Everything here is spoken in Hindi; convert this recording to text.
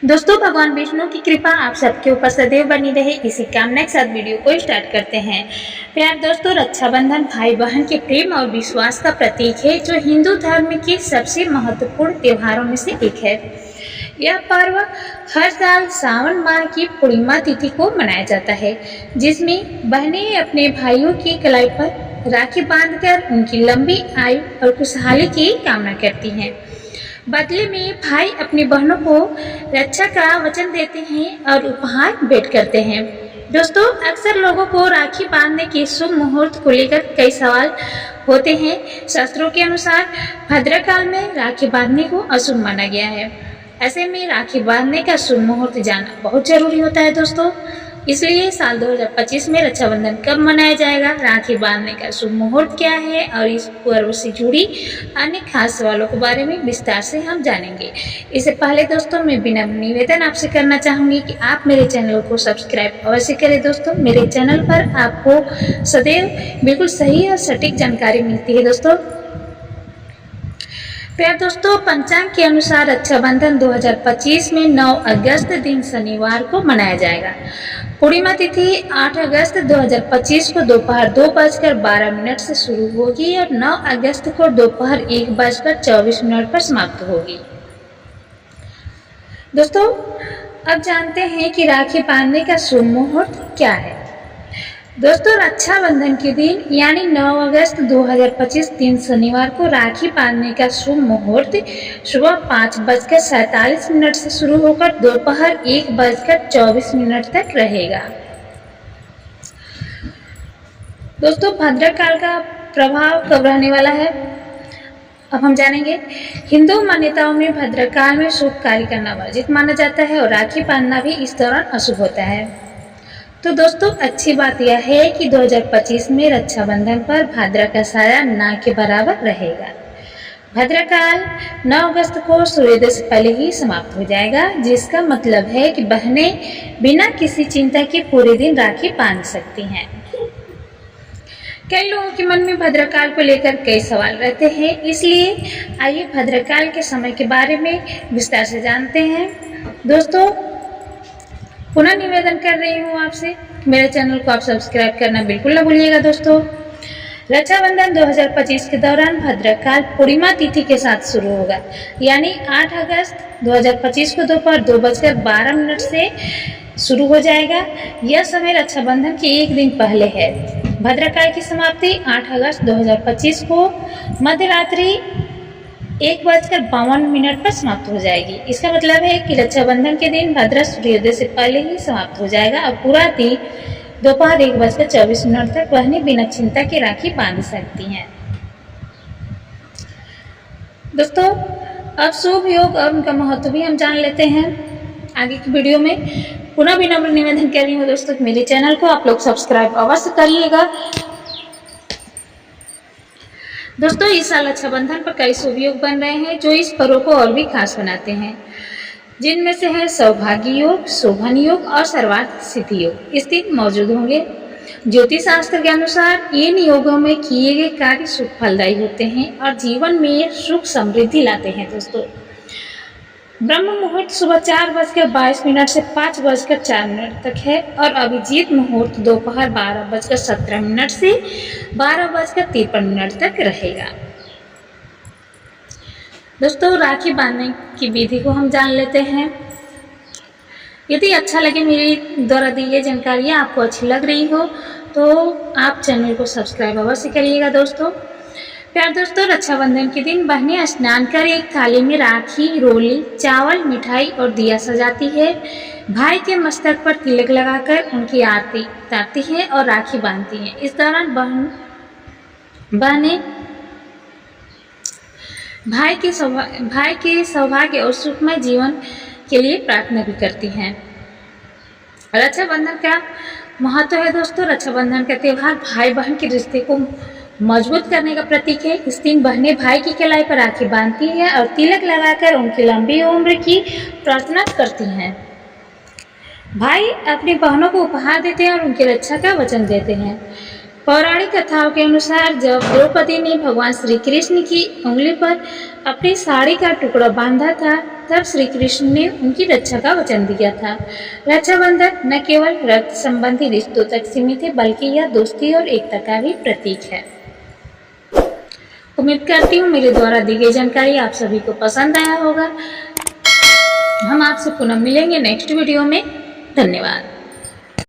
दोस्तों, भगवान विष्णु की कृपा आप सबके ऊपर सदैव बनी रहे, इसी कामना के साथ वीडियो को स्टार्ट करते हैं। प्यार दोस्तों, रक्षाबंधन भाई बहन के प्रेम और विश्वास का प्रतीक है, जो हिंदू धर्म के सबसे महत्वपूर्ण त्योहारों में से एक है। यह पर्व हर साल सावन माह की पूर्णिमा तिथि को मनाया जाता है, जिसमें बहनें अपने भाइयों की कलाई पर राखी बांधकर उनकी लंबी आयु और खुशहाली की कामना करती हैं। बदले में भाई अपनी बहनों को रक्षा का वचन देते हैं और उपहार भेंट करते हैं। दोस्तों, अक्सर लोगों को राखी बांधने के शुभ मुहूर्त को लेकर कई सवाल होते हैं। शास्त्रों के अनुसार भद्रकाल में राखी बांधने को अशुभ माना गया है। ऐसे में राखी बांधने का शुभ मुहूर्त जानना बहुत जरूरी होता है दोस्तों। इसलिए साल 2025 में रक्षाबंधन कब मनाया जाएगा, राखी बांधने का शुभ मुहूर्त क्या है और इस पर्व से जुड़ी अन्य खास सवालों के बारे में विस्तार से हम जानेंगे। इससे पहले दोस्तों, मैं बिना निवेदन आपसे करना चाहूँगी कि आप मेरे चैनल को सब्सक्राइब अवश्य करें। दोस्तों, मेरे चैनल पर आपको सदैव बिल्कुल सही और सटीक जानकारी मिलती है। दोस्तों, प्यार दोस्तों, पंचांग के अनुसार रक्षाबंधन 2025 में 9 अगस्त दिन शनिवार को मनाया जाएगा। पूर्णिमा तिथि 8 अगस्त 2025 को दोपहर 2:12 से शुरू होगी और 9 अगस्त को दोपहर 1:24 पर समाप्त होगी। दोस्तों, अब जानते हैं कि राखी बांधने का शुभ मुहूर्त क्या है। दोस्तों, रक्षाबंधन के दिन यानी 9 अगस्त 2025 दिन शनिवार को राखी बांधने का शुभ मुहूर्त सुबह 5:47 से शुरू होकर दोपहर 1:24 तक रहेगा। दोस्तों, भद्रकाल का प्रभाव कब रहने वाला है, अब हम जानेंगे। हिंदू मान्यताओं में भद्रकाल में शुभ कार्य करना वर्जित माना जाता है और राखी बांधना भी इस दौरान अशुभ होता है। तो दोस्तों, अच्छी बात यह है कि 2025 में रक्षाबंधन पर भाद्र का साया ना के बराबर रहेगा। भद्रकाल 9 अगस्त को सूर्योदय से पहले ही समाप्त हो जाएगा, जिसका मतलब है कि बहनें बिना किसी चिंता के पूरे दिन राखी बांध सकती हैं। कई लोगों के मन में भद्रकाल को लेकर कई सवाल रहते हैं, इसलिए आइए भद्रकाल के समय के बारे में विस्तार से जानते हैं। दोस्तों, पुनः निवेदन कर रही हूँ आपसे, मेरे चैनल को आप सब्सक्राइब करना बिल्कुल न भूलिएगा। दोस्तों, रक्षाबंधन 2025 के दौरान भद्रकाल पूर्णिमा तिथि के साथ शुरू होगा, यानी 8 अगस्त 2025 को दोपहर 2:12 से शुरू हो जाएगा। यह समय रक्षाबंधन के एक दिन पहले है। भद्रकाल की समाप्ति 8 अगस्त 2025 को मध्यरात्रि 1:52 पर समाप्त हो जाएगी। इसका मतलब है कि रक्षाबंधन के दिन भद्र सूर्योदय से पहले ही समाप्त हो जाएगा और पूरा दिन दोपहर 1:24 तक बहनें बिना चिंता के राखी बांध सकती हैं। दोस्तों, अब शुभ योग और उनका महत्व भी हम जान लेते हैं आगे की वीडियो में। पुनः विनम्र निवेदन कर रही हूँ दोस्तों, मेरे चैनल को आप लोग सब्सक्राइब अवश्य करिएगा। दोस्तों, इस साल रक्षाबंधन पर कई शुभ योग बन रहे हैं, जो इस पर्व को और भी खास बनाते हैं, जिनमें से है सौभाग्य योग, शोभन योग और सर्वार्थ सिद्धि योग इस दिन मौजूद होंगे। ज्योतिष शास्त्र के अनुसार इन योगों में किए गए कार्य शुभ फलदायी होते हैं और जीवन में सुख समृद्धि लाते हैं। दोस्तों, ब्रह्म मुहूर्त सुबह 4:22 से 5:04 तक है और अभिजीत मुहूर्त दोपहर 12:17 से 12:53 तक रहेगा। दोस्तों, राखी बांधने की विधि को हम जान लेते हैं। यदि अच्छा लगे, मेरी द्वारा दी गई जानकारियाँ आपको अच्छी लग रही हो तो आप चैनल को सब्सक्राइब अवश्य करिएगा। दोस्तों, प्यार दोस्तों, रक्षाबंधन के दिन बहनें स्नान कर एक थाली में राखी, रोली, चावल, मिठाई और दिया सजाती है। भाई के मस्तक पर तिलक लगाकर उनकी आरती उतारती है और राखी बांधती हैं। इस दौरान बहनें भाई के सौभाग्य और सुखमय जीवन के लिए प्रार्थना भी करती हैं। रक्षाबंधन का महत्व है दोस्तों। रक्षाबंधन का त्यौहार भाई बहन के रिश्ते को मजबूत करने का प्रतीक है। इस दिन बहनें भाई की कलाई पर राखी बांधती हैं और तिलक लगाकर उनकी लंबी उम्र की प्रार्थना करती हैं। भाई अपनी बहनों को उपहार देते हैं और उनकी रक्षा का वचन देते हैं। पौराणिक कथाओं के अनुसार जब द्रौपदी ने भगवान श्री कृष्ण की उंगली पर अपनी साड़ी का टुकड़ा बांधा था, तब श्री कृष्ण ने उनकी रक्षा का वचन दिया था। रक्षाबंधन न केवल रक्त संबंधी रिश्तों तक सीमित है, बल्कि यह दोस्ती और एकता का भी प्रतीक है। उम्मीद करती हूँ मेरे द्वारा दी गई जानकारी आप सभी को पसंद आया होगा। हम आपसे पुनः मिलेंगे नेक्स्ट वीडियो में। धन्यवाद।